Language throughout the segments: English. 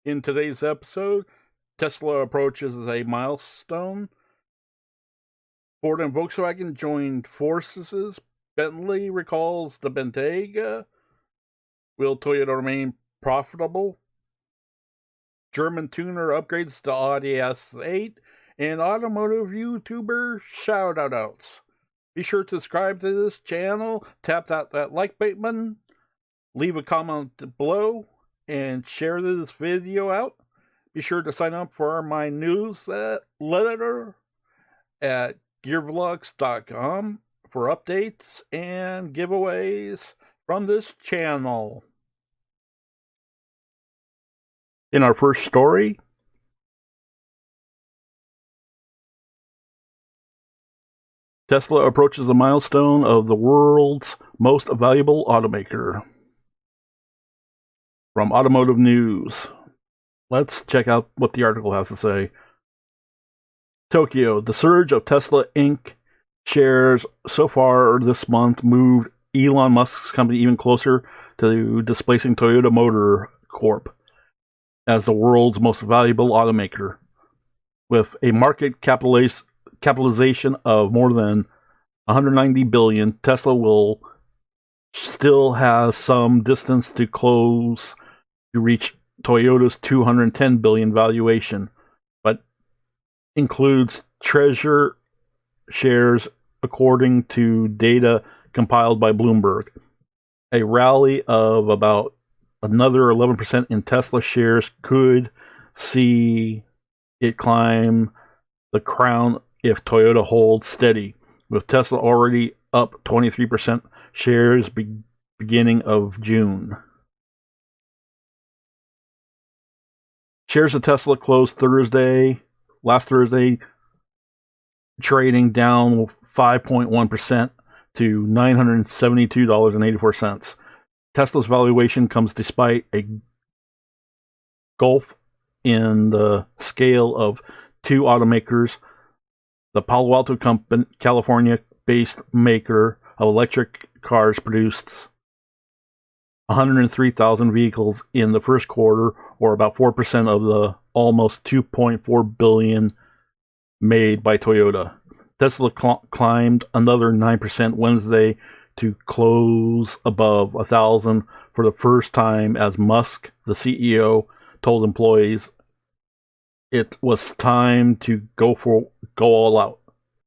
In today's episode, Tesla approaches a milestone. Ford and Volkswagen joined forces. Bentley recalls the Bentayga. Will Toyota remain profitable? German tuner upgrades the Audi S8. And automotive YouTuber shout-outs. Be sure to subscribe to this channel, tap that like button, leave a comment below, and share this video out. Be sure to sign up for my newsletter at gearvlogs.com for updates and giveaways from this channel. In our first story, Tesla approaches the milestone of the world's most valuable automaker. From Automotive News. Let's check out what the article has to say. Tokyo. The surge of Tesla Inc. shares so far this month moved Elon Musk's company even closer to displacing Toyota Motor Corp. as the world's most valuable automaker. With a market capitalization of more than $190 billion, Tesla will still has some distance to close to reach Toyota's $210 billion valuation, but includes treasury shares according to data compiled by Bloomberg. A rally of about another 11% in Tesla shares could see it climb the crown if Toyota holds steady, with Tesla already up 23% shares beginning of June. Shares of Tesla closed last Thursday, trading down 5.1% to $972.84. Tesla's valuation comes despite a gulf in the scale of two automakers. The Palo Alto California-based maker of electric cars produced 103,000 vehicles in the first quarter, or about 4% of the almost $2.4 billion made by Toyota. Tesla climbed another 9% Wednesday to close above 1,000 for the first time as Musk, the CEO, told employees it was time to go all out.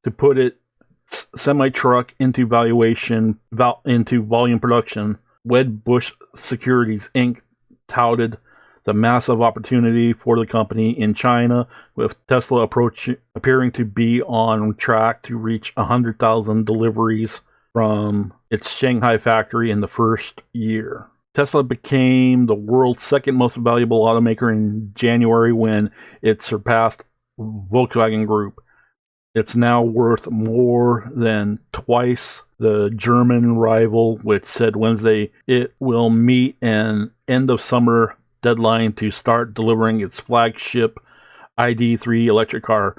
To put it, semi-truck into volume production, Wedbush Securities Inc. touted the massive opportunity for the company in China, with Tesla appearing to be on track to reach 100,000 deliveries from its Shanghai factory in the first year. Tesla became the world's second most valuable automaker in January when it surpassed Volkswagen Group. It's now worth more than twice the German rival, which said Wednesday it will meet an end-of-summer deadline to start delivering its flagship ID.3 electric car.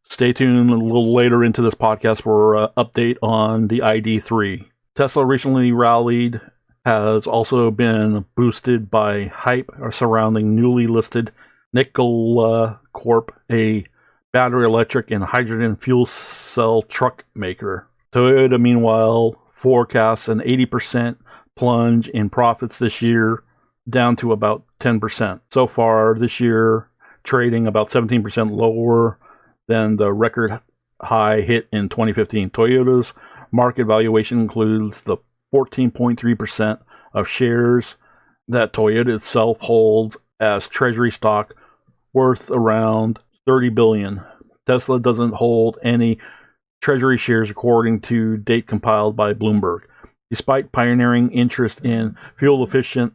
Stay tuned a little later into this podcast for an update on the ID.3. Tesla recently rallied has also been boosted by hype surrounding newly listed Nikola Corp, a battery electric and hydrogen fuel cell truck maker. Toyota, meanwhile, forecasts an 80% plunge in profits this year, down to about 10%. So far this year, trading about 17% lower than the record high hit in 2015. Toyota's market valuation includes the 14.3% of shares that Toyota itself holds as treasury stock, worth around $30 billion. Tesla doesn't hold any treasury shares according to data compiled by Bloomberg. Despite pioneering interest in fuel-efficient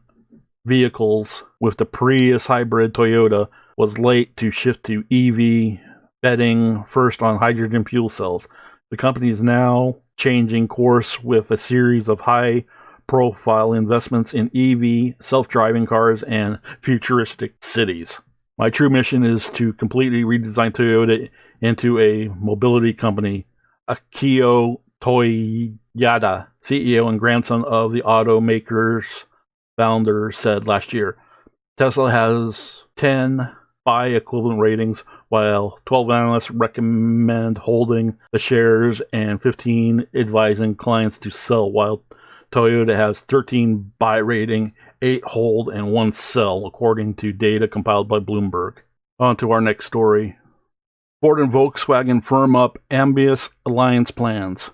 vehicles, with the Prius hybrid, Toyota was late to shift to EV, betting first on hydrogen fuel cells. The company is now changing course with a series of high-profile investments in EV, self-driving cars, and futuristic cities. My true mission is to completely redesign Toyota into a mobility company. Akio Toyoda, CEO and grandson of the automaker's founder, said last year. Tesla has 10 buy equivalent ratings, while 12 analysts recommend holding the shares and 15 advising clients to sell, while Toyota has 13 buy rating, 8 hold, and 1 sell, according to data compiled by Bloomberg. On to our next story. Ford and Volkswagen firm up ambitious alliance plans.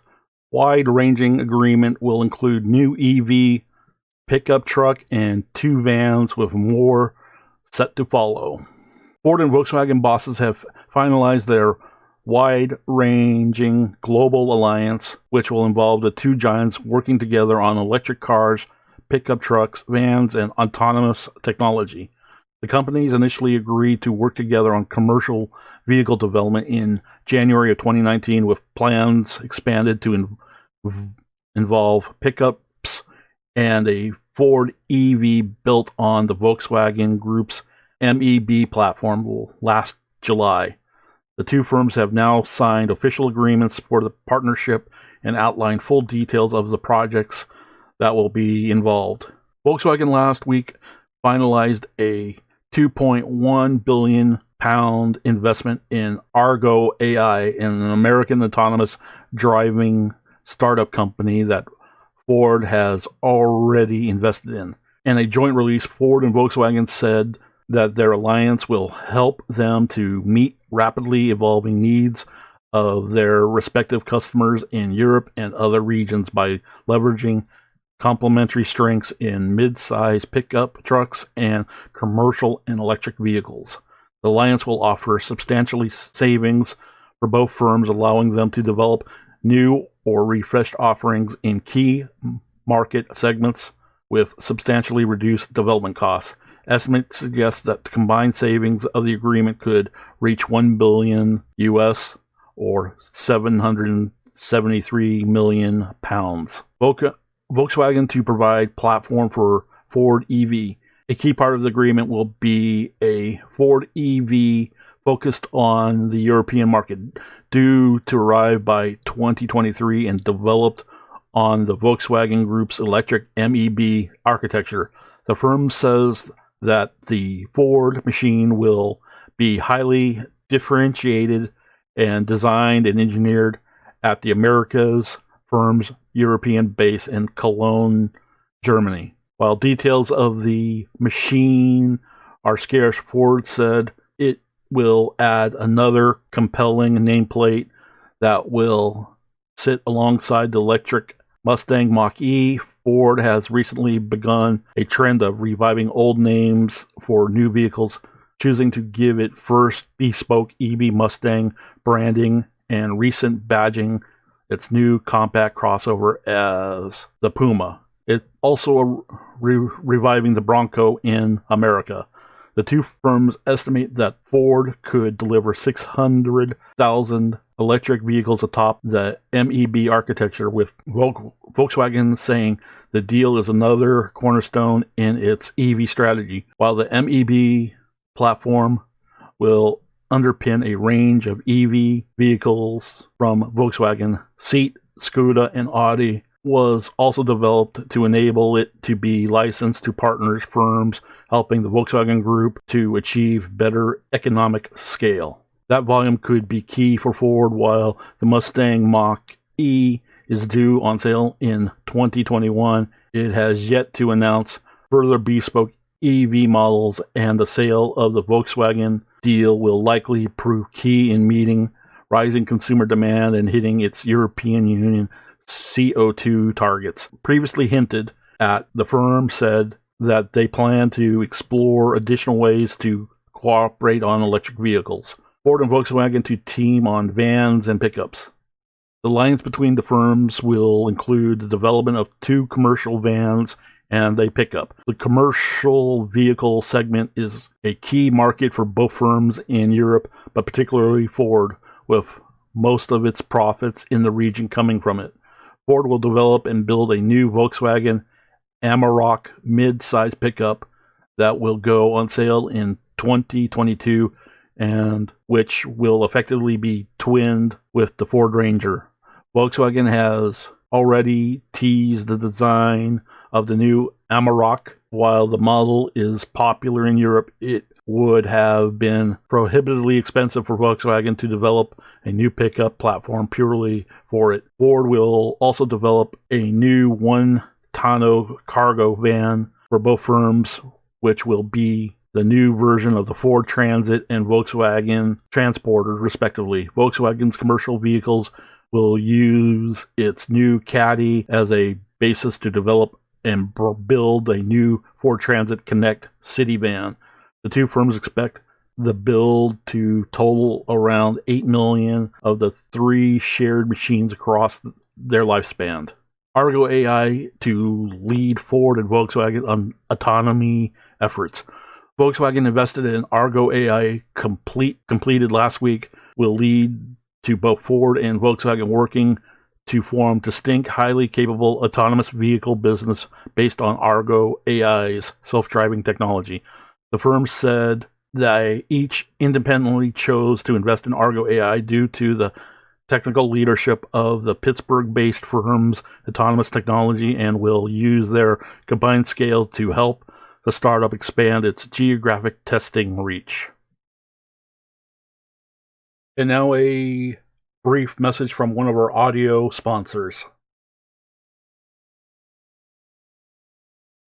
Wide-ranging agreement will include new EV pickup truck and 2 vans, with more set to follow. Ford and Volkswagen bosses have finalized their wide-ranging global alliance, which will involve the 2 giants working together on electric cars, pickup trucks, vans, and autonomous technology. The companies initially agreed to work together on commercial vehicle development in January of 2019, with plans expanded to involve pickups and a Ford EV built on the Volkswagen Group's MEB platform last July. The 2 firms have now signed official agreements for the partnership and outlined full details of the projects that will be involved. Volkswagen last week finalized a £2.1 billion investment in Argo AI, an American autonomous driving startup company that Ford has already invested in. In a joint release, Ford and Volkswagen said that their alliance will help them to meet rapidly evolving needs of their respective customers in Europe and other regions by leveraging complementary strengths in mid-size pickup trucks and commercial and electric vehicles. The alliance will offer substantial savings for both firms, allowing them to develop new or refreshed offerings in key market segments with substantially reduced development costs. Estimates suggest that the combined savings of the agreement could reach $1 billion US or £773 million. Volkswagen to provide platform for Ford EV. A key part of the agreement will be a Ford EV focused on the European market, due to arrive by 2023 and developed on the Volkswagen Group's electric MEB architecture. The firm says that the Ford machine will be highly differentiated and designed and engineered at the Americas firm's European base in Cologne, Germany. While details of the machine are scarce, Ford said it will add another compelling nameplate that will sit alongside the electric Mustang Mach-E. Ford has recently begun a trend of reviving old names for new vehicles, choosing to give it first bespoke EV Mustang branding and recent badging its new compact crossover as the Puma. It also reviving the Bronco in America. The 2 firms estimate that Ford could deliver 600,000 electric vehicles atop the MEB architecture, with Volkswagen saying the deal is another cornerstone in its EV strategy. While the MEB platform will underpin a range of EV vehicles from Volkswagen, Seat, Skoda, and Audi, was also developed to enable it to be licensed to partners firms, helping the Volkswagen Group to achieve better economic scale. That volume could be key for Ford. While the Mustang Mach-E is due on sale in 2021, it has yet to announce further bespoke EV models, and the sale of the Volkswagen deal will likely prove key in meeting rising consumer demand and hitting its European Union CO2 targets. Previously hinted at, the firm said that they plan to explore additional ways to cooperate on electric vehicles. Ford and Volkswagen to team on vans and pickups. The alliance between the firms will include the development of 2 commercial vans and a pickup. The commercial vehicle segment is a key market for both firms in Europe, but particularly Ford, with most of its profits in the region coming from it. Ford will develop and build a new Volkswagen Amarok mid-size pickup that will go on sale in 2022 and which will effectively be twinned with the Ford Ranger. Volkswagen has already teased the design of the new Amarok While the model is popular in Europe, it would have been prohibitively expensive for Volkswagen to develop a new pickup platform purely for it. Ford will also develop a new one-tonneau cargo van for both firms, which will be the new version of the Ford Transit and Volkswagen Transporter, respectively. Volkswagen's commercial vehicles will use its new Caddy as a basis to develop and build a new Ford Transit Connect city van. The two firms expect the build to total around 8 million of the 3 shared machines across their lifespan. Argo AI to lead Ford and Volkswagen on autonomy efforts. Volkswagen invested in Argo AI completed last week will lead to both Ford and Volkswagen working to form distinct, highly capable autonomous vehicle business based on Argo AI's self-driving technology. The firm said that each independently chose to invest in Argo AI due to the technical leadership of the Pittsburgh-based firm's autonomous technology and will use their combined scale to help the startup expand its geographic testing reach. And now a brief message from one of our audio sponsors.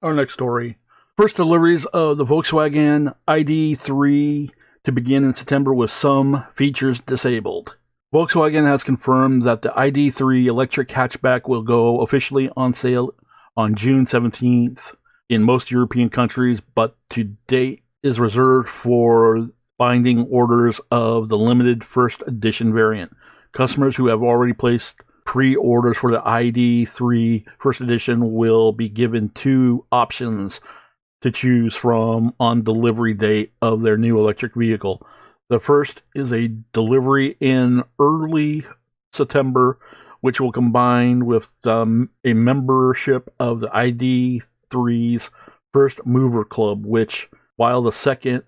Our next story. First deliveries of the Volkswagen ID.3 to begin in September with some features disabled. Volkswagen has confirmed that the ID.3 electric hatchback will go officially on sale on June 17th in most European countries, but to date is reserved for binding orders of the limited first edition variant. Customers who have already placed pre-orders for the ID.3 first edition will be given 2 options to choose from on delivery date of their new electric vehicle. The first is a delivery in early September, which will combine with a membership of the ID.3's First Mover Club, which, while the second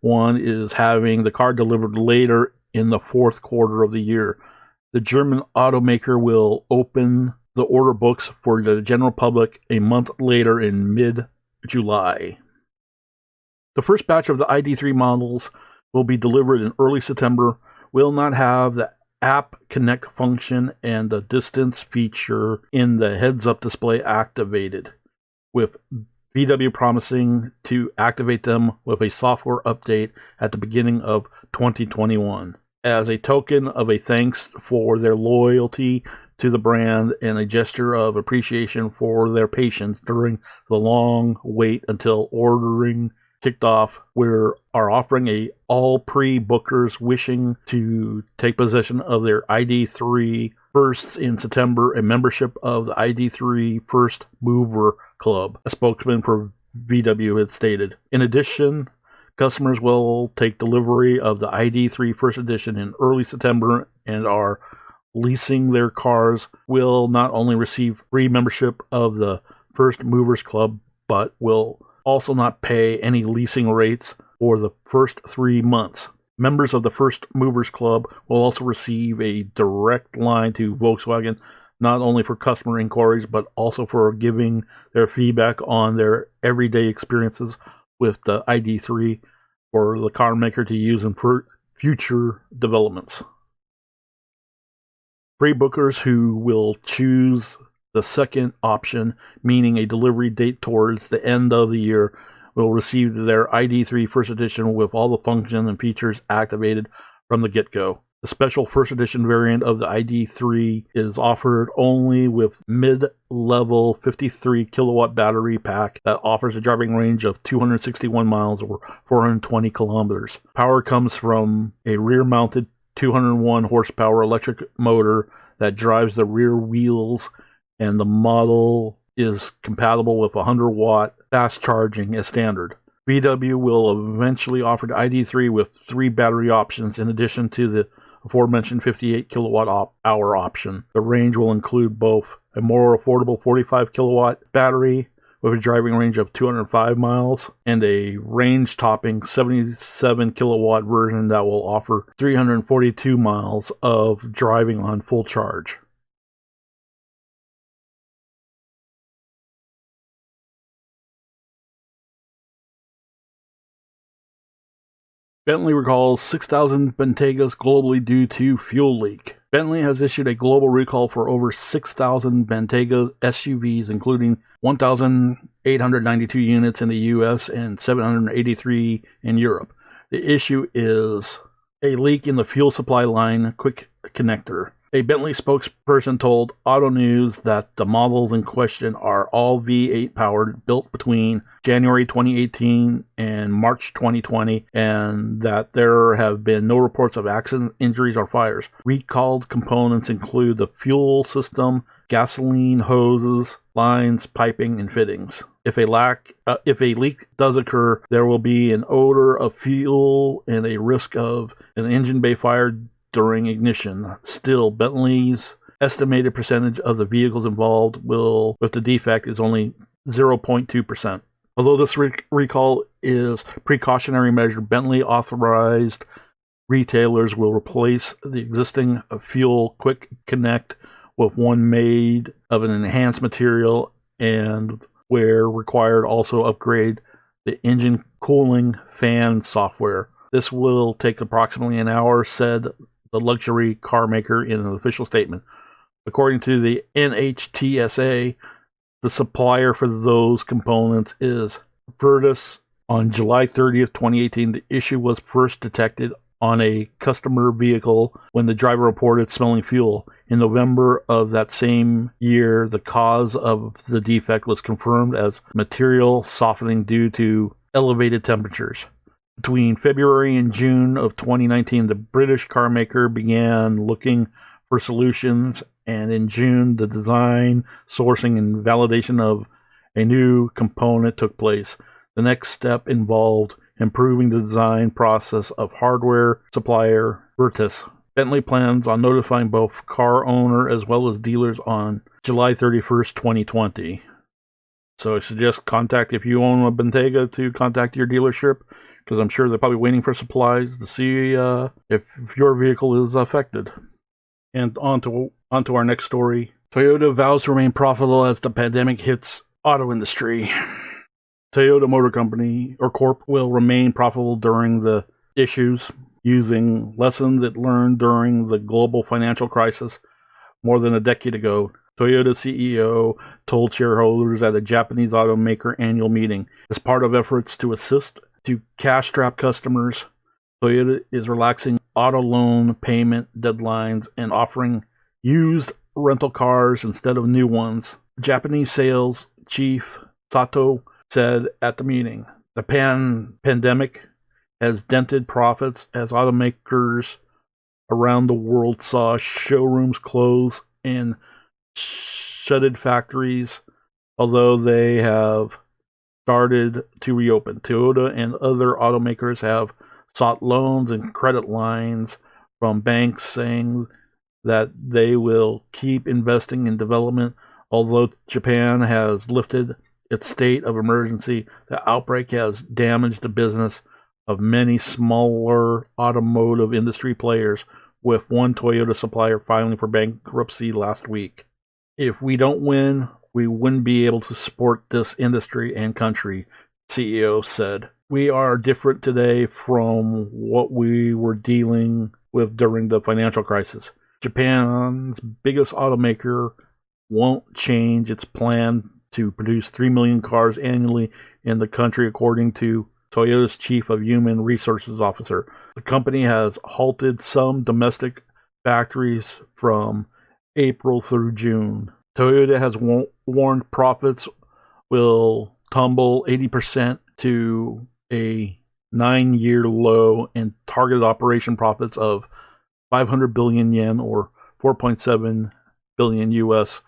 one is having the car delivered later in the 4th quarter of the year. The German automaker will open the order books for the general public a month later in mid-July. The first batch of the ID.3 models will be delivered in early September, will not have the App Connect function and the distance feature in the heads-up display activated, with VW promising to activate them with a software update at the beginning of 2021 as a token of a thanks for their loyalty to the brand and a gesture of appreciation for their patience during the long wait until ordering kicked off. We are offering all pre-bookers wishing to take possession of their ID.3 first in September a membership of the ID.3 First Mover Club, a spokesman for VW had stated. In addition, customers will take delivery of the ID.3 First Edition in early September and are leasing their cars will not only receive free membership of the First Movers Club, but will also not pay any leasing rates for the first 3 months. Members of the First Movers Club will also receive a direct line to Volkswagen, not only for customer inquiries, but also for giving their feedback on their everyday experiences with the ID.3 for the car maker to use in future developments. Pre-bookers who will choose the second option, meaning a delivery date towards the end of the year, will receive their ID.3 First Edition with all the functions and features activated from the get-go. The special First Edition variant of the ID.3 is offered only with mid-level 53 kilowatt battery pack that offers a driving range of 261 miles or 420 kilometers. Power comes from a rear-mounted 201 horsepower electric motor that drives the rear wheels, and the model is compatible with 100-watt fast charging as standard. VW will eventually offer the ID.3 with 3 battery options in addition to the aforementioned 58 kilowatt hour option. The range will include both a more affordable 45 kilowatt battery with a driving range of 205 miles and a range-topping 77 kilowatt version that will offer 342 miles of driving on full charge. Bentley recalls 6,000 Bentaygas globally due to fuel leak. Bentley has issued a global recall for over 6,000 Bentayga SUVs, including 1,892 units in the US and 783 in Europe. The issue is a leak in the fuel supply line quick connector. A Bentley spokesperson told Auto News that the models in question are all V8 powered, built between January 2018 and March 2020, and that there have been no reports of accidents, injuries, or fires. Recalled components include the fuel system, gasoline hoses, lines, piping, and fittings. If a leak does occur, there will be an odor of fuel and a risk of an engine bay fire during ignition. Still, Bentley's estimated percentage of the vehicles involved with the defect is only 0.2%. Although this recall is a precautionary measure, Bentley authorized retailers will replace the existing fuel quick connect with one made of an enhanced material, and where required also upgrade the engine cooling fan software. This will take approximately an hour, said the luxury car maker in an official statement. According to the NHTSA, the supplier for those components is Virtus. On July 30th, 2018, the issue was first detected on a customer vehicle when the driver reported smelling fuel. In November of that same year, the cause of the defect was confirmed as material softening due to elevated temperatures. Between February and June of 2019, the British carmaker began looking for solutions, and in June, the design, sourcing, and validation of a new component took place. The next step involved improving the design process of hardware supplier Virtus. Bentley plans on notifying both car owner as well as dealers on July 31st, 2020. So I suggest if you own a Bentayga, to contact your dealership, because I'm sure they're probably waiting for supplies to see if your vehicle is affected. And on to our next story. Toyota vows to remain profitable as the pandemic hits auto industry. Toyota Motor Company, or Corp, will remain profitable during the issues, using lessons it learned during the global financial crisis more than a decade ago. Toyota CEO told shareholders at a Japanese automaker annual meeting. As part of efforts to assist to cash-strapped customers, Toyota is relaxing auto loan payment deadlines and offering used rental cars instead of new ones. Japanese sales chief Sato said at the meeting, the pandemic has dented profits as automakers around the world saw showrooms close and shuttered factories, although they have started to reopen. Toyota and other automakers have sought loans and credit lines from banks, saying that they will keep investing in development. Although Japan has lifted its state of emergency, the outbreak has damaged the business of many smaller automotive industry players, with one Toyota supplier filing for bankruptcy last week. If we don't win, we wouldn't be able to support this industry and country, CEO said. We are different today from what we were dealing with during the financial crisis. Japan's biggest automaker won't change its plan to produce 3 million cars annually in the country, according to Toyota's chief of human resources officer. The company has halted some domestic factories from April through June. Toyota has warned profits will tumble 80% to a 9-year low and targeted operation profits of 500 billion yen or 4.7 billion US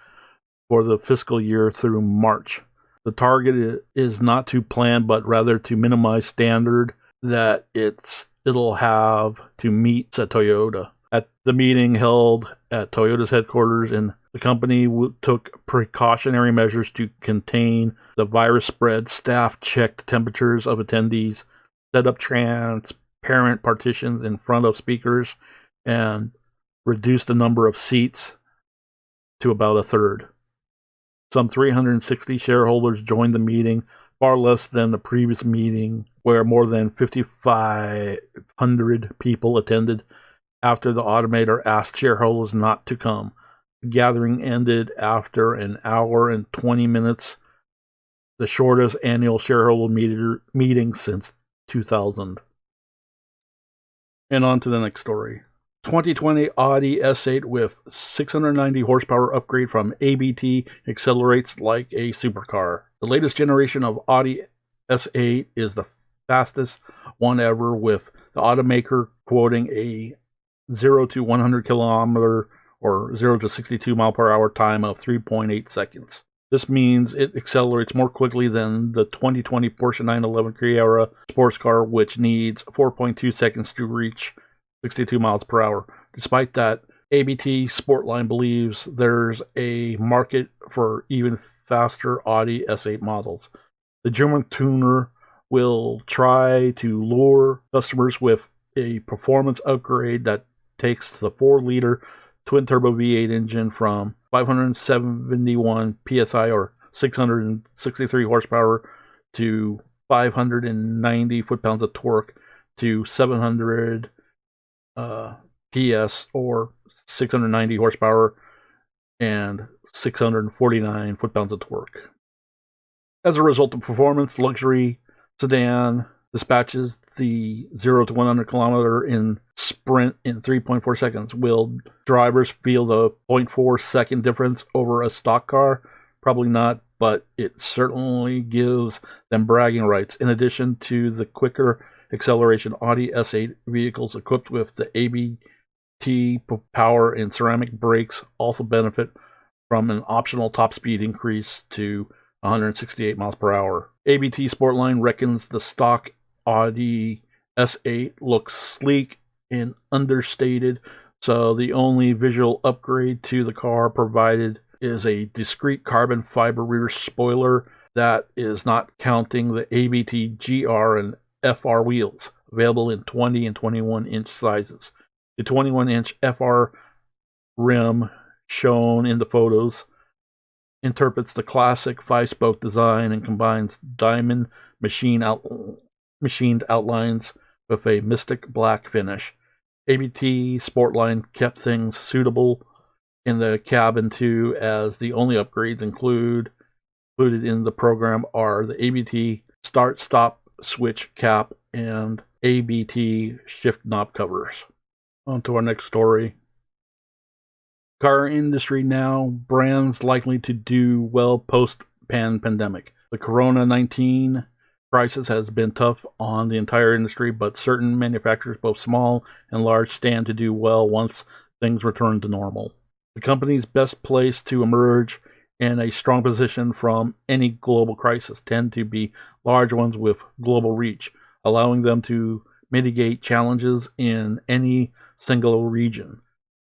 for the fiscal year through March. The target is not to plan, but rather to minimize standard that it'll have to meet, said Toyota. At the meeting held at Toyota's headquarters, and the company took precautionary measures to contain the virus spread. Staff checked temperatures of attendees, set up transparent partitions in front of speakers, and reduced the number of seats to about a third. Some 360 shareholders joined the meeting, far less than the previous meeting where more than 5,500 people attended after the automaker asked shareholders not to come. The gathering ended after an hour and 20 minutes, the shortest annual shareholder meeting since 2000. And on to the next story. 2020 Audi S8 with 690 horsepower upgrade from ABT accelerates like a supercar. The latest generation of Audi S8 is the fastest one ever, with the automaker quoting a 0 to 100 kilometer or 0 to 62 mile per hour time of 3.8 seconds. This means it accelerates more quickly than the 2020 Porsche 911 Carrera sports car, which needs 4.2 seconds to reach 62 miles per hour. Despite that, ABT Sportline believes there's a market for even faster Audi S8 models. The German tuner will try to lure customers with a performance upgrade that takes the 4-liter twin-turbo V8 engine from 571 psi or 663 horsepower to 590 foot-pounds of torque to 700 PS or 690 horsepower and 649 foot-pounds of torque. As a result of performance, luxury sedan dispatches the 0 to 100 kilometer in sprint in 3.4 seconds. Will drivers feel the 0.4 second difference over a stock car? Probably not, but it certainly gives them bragging rights. In addition to the quicker acceleration, Audi S8 vehicles equipped with the ABT power and ceramic brakes also benefit from an optional top speed increase to 168 miles per hour. ABT Sportline reckons the stock Audi S8 looks sleek and understated, so the only visual upgrade to the car provided is a discrete carbon fiber rear spoiler that is not counting the ABT GR and FR wheels, available in 20 and 21-inch sizes. The 21-inch FR rim shown in the photos interprets the classic 5-spoke design and combines diamond machined outlines with a mystic black finish. ABT Sportline kept things suitable in the cabin too, as the only upgrades included in the program are the ABT start-stop switch cap and ABT shift knob covers. On to our next story. Car industry now, brands likely to do well post-pandemic. The Corona-19 crisis has been tough on the entire industry, but certain manufacturers, both small and large, stand to do well once things return to normal. The companies best placed to emerge in a strong position from any global crisis tend to be large ones with global reach, allowing them to mitigate challenges in any single region.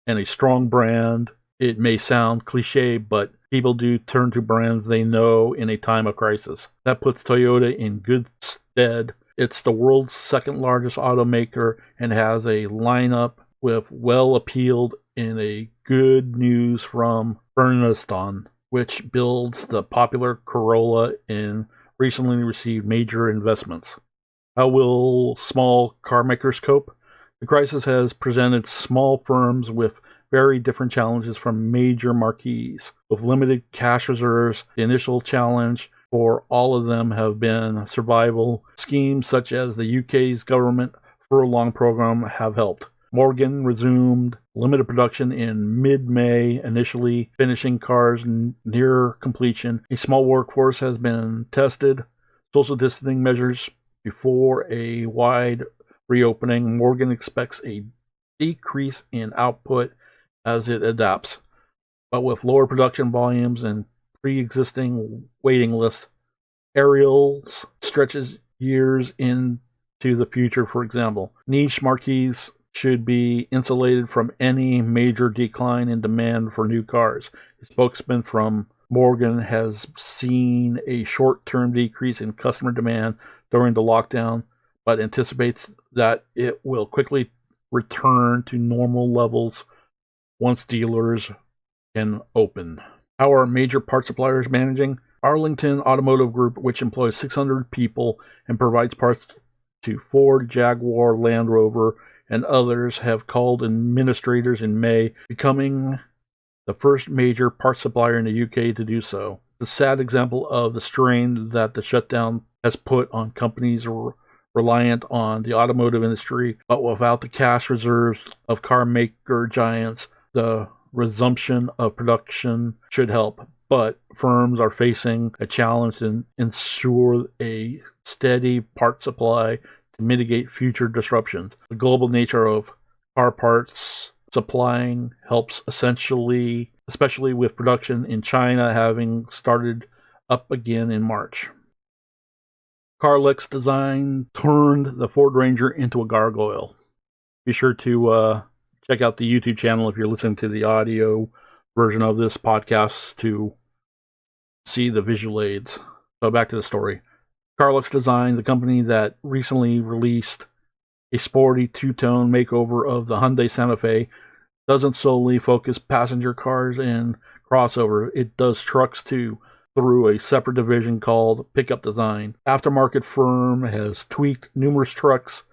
And a strong brand, it may sound cliche, but people do turn to brands they know in a time of crisis. That puts Toyota in good stead. It's the world's second largest automaker and has a lineup with well appealed in a good news from Bernstein, which builds the popular Corolla and recently received major investments. How will small car makers cope? The crisis has presented small firms with very different challenges from major marquees. With limited cash reserves, the initial challenge for all of them have been survival. Schemes such as the UK's government furlong program have helped. Morgan resumed limited production in mid-May, initially finishing cars near completion. A small workforce has been tested. Social distancing measures before a wide reopening. Morgan expects a decrease in output as it adapts, but with lower production volumes and pre-existing waiting lists, Ariel's stretches years into the future. For example, niche marquees should be insulated from any major decline in demand for new cars. A spokesman from Morgan has seen a short-term decrease in customer demand during the lockdown, but anticipates that it will quickly return to normal levels once dealers can open. How are major part suppliers managing? Arlington Automotive Group, which employs 600 people and provides parts to Ford, Jaguar, Land Rover, and others, have called administrators in May, becoming the first major parts supplier in the UK to do so. The sad example of the strain that the shutdown has put on companies reliant on the automotive industry, but without the cash reserves of car maker giants. The resumption of production should help, but firms are facing a challenge to ensure a steady part supply to mitigate future disruptions. The global nature of car parts supplying helps especially with production in China having started up again in March. Carlux Design turned the Ford Ranger into a gargoyle. Be sure to check out the YouTube channel if you're listening to the audio version of this podcast to see the visual aids. So back to the story. Carlux Design, the company that recently released a sporty two-tone makeover of the Hyundai Santa Fe, doesn't solely focus passenger cars and crossover. It does trucks too, through a separate division called Pickup Design. Aftermarket firm has tweaked numerous trucks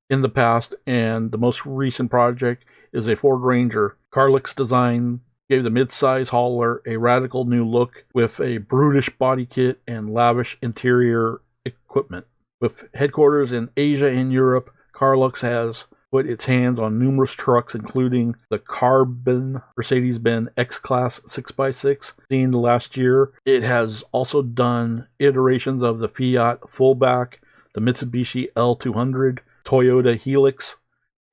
in the past, and the most recent project is a Ford Ranger. Carlux Design gave the mid-size hauler a radical new look with a brutish body kit and lavish interior equipment. With headquarters in Asia and Europe, Carlux has put its hands on numerous trucks, including the carbon Mercedes-Benz X-Class 6x6 seen last year. It has also done iterations of the Fiat Fullback, the Mitsubishi L200, Toyota Helix,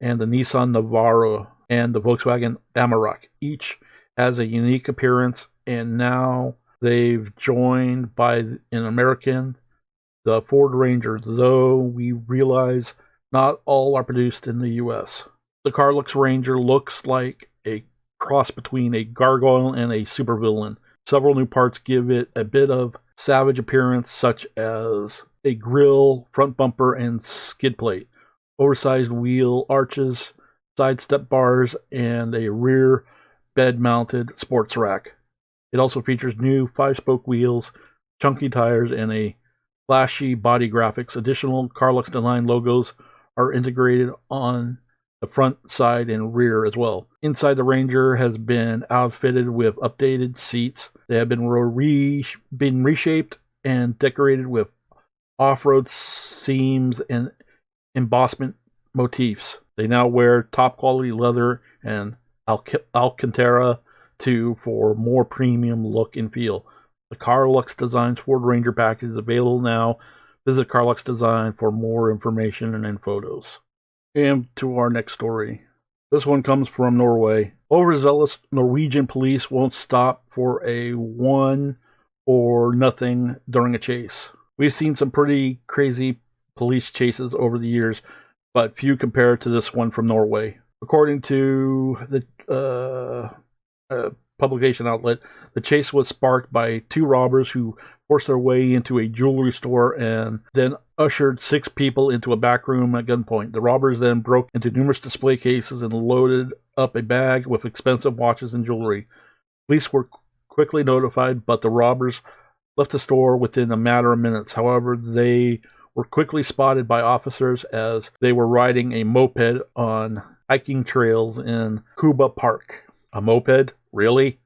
and the Nissan Navara, and the Volkswagen Amarok. Each has a unique appearance, and now they've joined by an American, the Ford Ranger, though we realize not all are produced in the U.S. The Carlux Ranger looks like a cross between a gargoyle and a supervillain. Several new parts give it a bit of savage appearance, such as a grille, front bumper, and skid plate, oversized wheel arches, side step bars, and a rear bed-mounted sports rack. It also features new 5-spoke wheels, chunky tires, and a flashy body graphics. Additional Carlux Design logos are integrated on the front, side, and rear as well. Inside, the Ranger has been outfitted with updated seats. They have been reshaped and decorated with off-road seams and embossment motifs. They now wear top-quality leather and Alcantara too for more premium look and feel. The Carlux Design Ford Ranger package is available now. Visit Carlux Design for more information and photos. And to our next story. This one comes from Norway. Overzealous Norwegian police won't stop for a 1 or nothing during a chase. We've seen some pretty crazy police chases over the years, but few compared to this one from Norway. According to the publication outlet, the chase was sparked by 2 robbers who forced their way into a jewelry store and then ushered 6 people into a back room at gunpoint. The robbers then broke into numerous display cases and loaded up a bag with expensive watches and jewelry. Police were quickly notified, but the robbers left the store within a matter of minutes. However, they were quickly spotted by officers as they were riding a moped on hiking trails in Kuba Park. A moped? Really?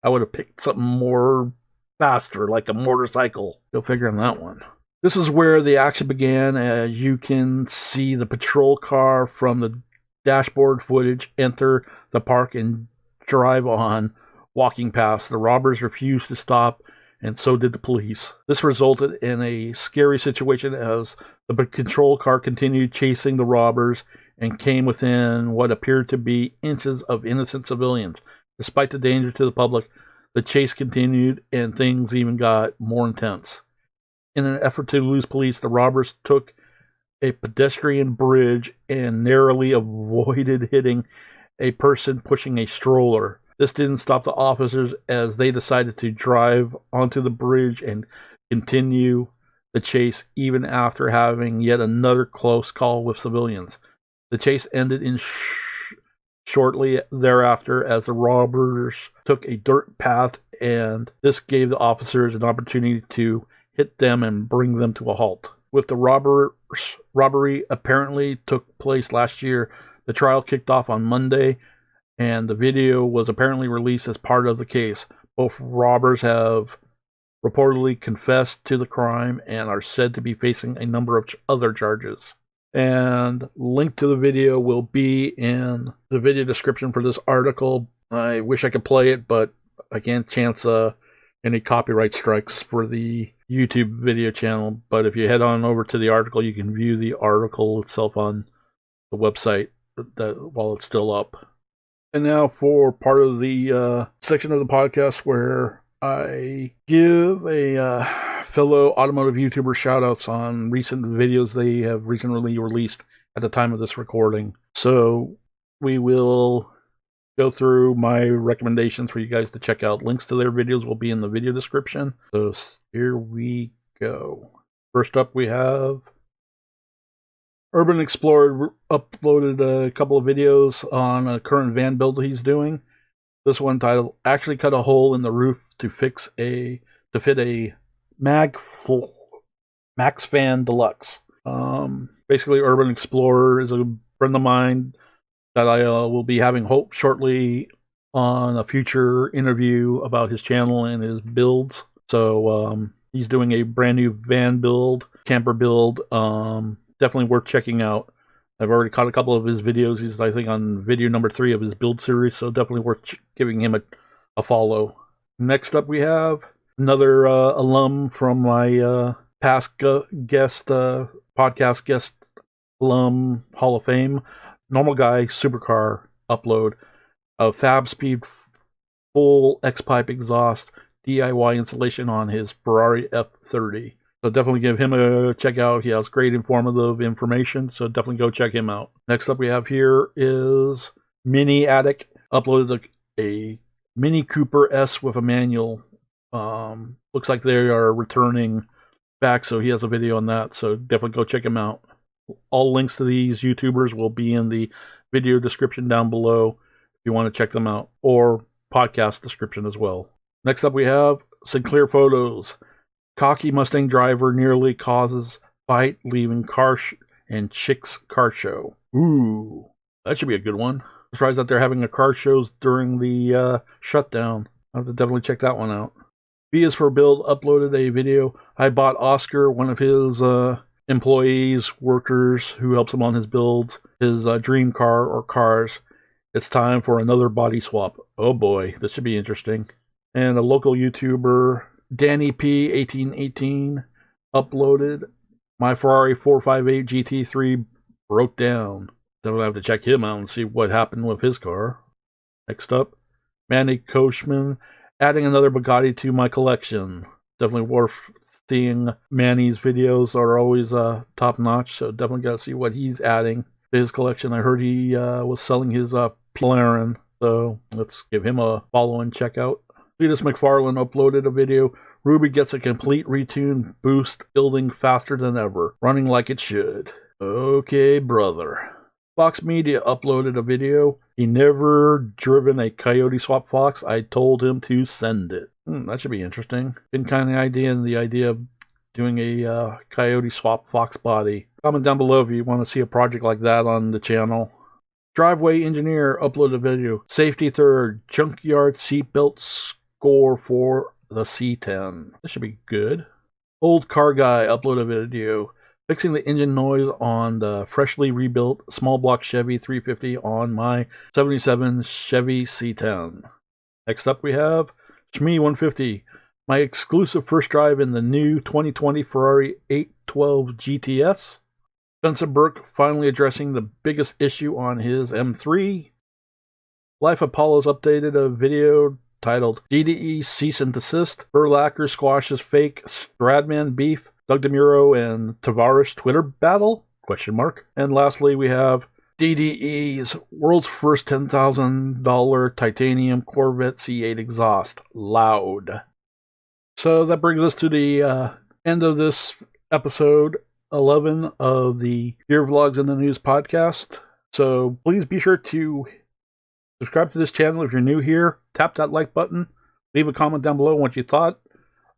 I would have picked something more faster, like a motorcycle. Go figure on that one. This is where the action began. As you can see the patrol car from the dashboard footage enter the park and drive on, walking past. The robbers refused to stop, and so did the police. This resulted in a scary situation as the patrol car continued chasing the robbers and came within what appeared to be inches of innocent civilians. Despite the danger to the public, the chase continued and things even got more intense. In an effort to elude police, the robbers took a pedestrian bridge and narrowly avoided hitting a person pushing a stroller. This didn't stop the officers as they decided to drive onto the bridge and continue the chase even after having yet another close call with civilians. The chase ended in shortly thereafter as the robbers took a dirt path, and this gave the officers an opportunity to hit them and bring them to a halt. With the robbery apparently took place last year, the trial kicked off on Monday, and the video was apparently released as part of the case. Both robbers have reportedly confessed to the crime and are said to be facing a number of other charges. And link to the video will be in the video description for this article. I wish I could play it, but I can't chance any copyright strikes for the YouTube video channel. But if you head on over to the article, you can view the article itself on the website while it's still up. And now for part of the section of the podcast where I give a fellow automotive YouTuber shoutouts on recent videos they have recently released at the time of this recording. So we will go through my recommendations for you guys to check out. Links to their videos will be in the video description. So here we go. First up, we have Urban Explorer uploaded a couple of videos on a current van build he's doing. This one titled "Actually Cut a Hole in the Roof to Fit a Max Fan Deluxe." Basically, Urban Explorer is a friend of mine that I will be having hope shortly on a future interview about his channel and his builds. So he's doing a brand new van build, camper build. Definitely worth checking out. I've already caught a couple of his videos. He's, I think, on video number 3 of his build series, so definitely worth giving him a follow. Next up, we have another alum from my past podcast guest alum Hall of Fame, Normal Guy Supercar upload of Fab Speed full X-pipe exhaust DIY installation on his Ferrari F30. So definitely give him a check out. He has great informative information, so definitely go check him out. Next up we have here is Mini Attic, uploaded a Mini Cooper S with a manual. Looks like they are returning back, so he has a video on that, so definitely go check him out. All links to these YouTubers will be in the video description down below if you want to check them out, or podcast description as well. Next up we have Sinclair Photos. Cocky Mustang driver nearly causes fight leaving car and chick's car show. Ooh, that should be a good one. I'm surprised that they're having a car shows during the shutdown. I'll have to definitely check that one out. B is for Build uploaded a video. I bought Oscar, one of his employees, workers who helps him on his builds, his dream car or cars. It's time for another body swap. Oh boy, this should be interesting. And a local YouTuber, Danny P 1818, uploaded my Ferrari 458 GT3 broke down. Then we'll have to check him out and see what happened with his car. Next up, Manny Koshman, adding another Bugatti to my collection. Definitely worth seeing. Manny's videos are always top notch, so definitely got to see what he's adding to his collection. I heard he was selling his McLaren, so let's give him a follow and check out. Cletus McFarlane uploaded a video. Ruby gets a complete retune boost, building faster than ever, running like it should. Okay, brother. Fox Media uploaded a video. He never driven a Coyote Swap Fox. I told him to send it. That should be interesting. Been kind of the idea of doing a Coyote Swap Fox body. Comment down below if you want to see a project like that on the channel. Driveway Engineer uploaded a video. Safety third, junkyard seatbelt score for the C10. This should be good. Old Car Guy uploaded a video. Fixing the engine noise on the freshly rebuilt small block Chevy 350 on my 77 Chevy C10. Next up we have Shmee 150, my exclusive first drive in the new 2020 Ferrari 812 GTS. Spencer Burke finally addressing the biggest issue on his M3. Life Apollo's updated a video titled DDE Cease and Desist. Burlacker squashes fake Stradman beef. Doug DeMuro and Tavares Twitter battle? ? And lastly, we have DDE's world's first $10,000 titanium Corvette C8 exhaust. Loud. So that brings us to the end of this episode 11 of the Your Vlogs in the News podcast. So please be sure to Subscribe to this channel if you're new here. Tap that like button. Leave a comment down below what you thought,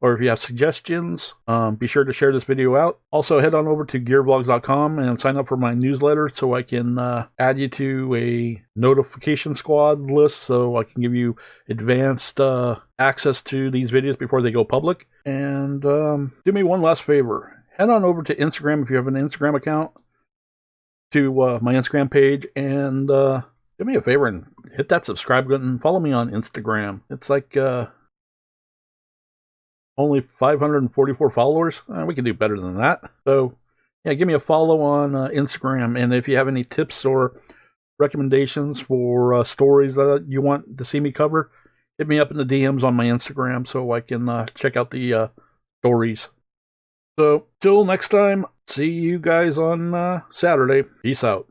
or if you have suggestions. Be sure to share this video out. Also, head on over to gearvlogs.com and sign up for my newsletter so I can add you to a notification squad list so I can give you advanced access to these videos before they go public. And do me one last favor. Head on over to Instagram if you have an Instagram account, to my Instagram page, and do me a favor and hit that subscribe button and follow me on Instagram. It's like only 544 followers. We can do better than that. So yeah, give me a follow on Instagram. And if you have any tips or recommendations for stories that you want to see me cover, hit me up in the DMs on my Instagram so I can check out the stories. So till next time, see you guys on Saturday. Peace out.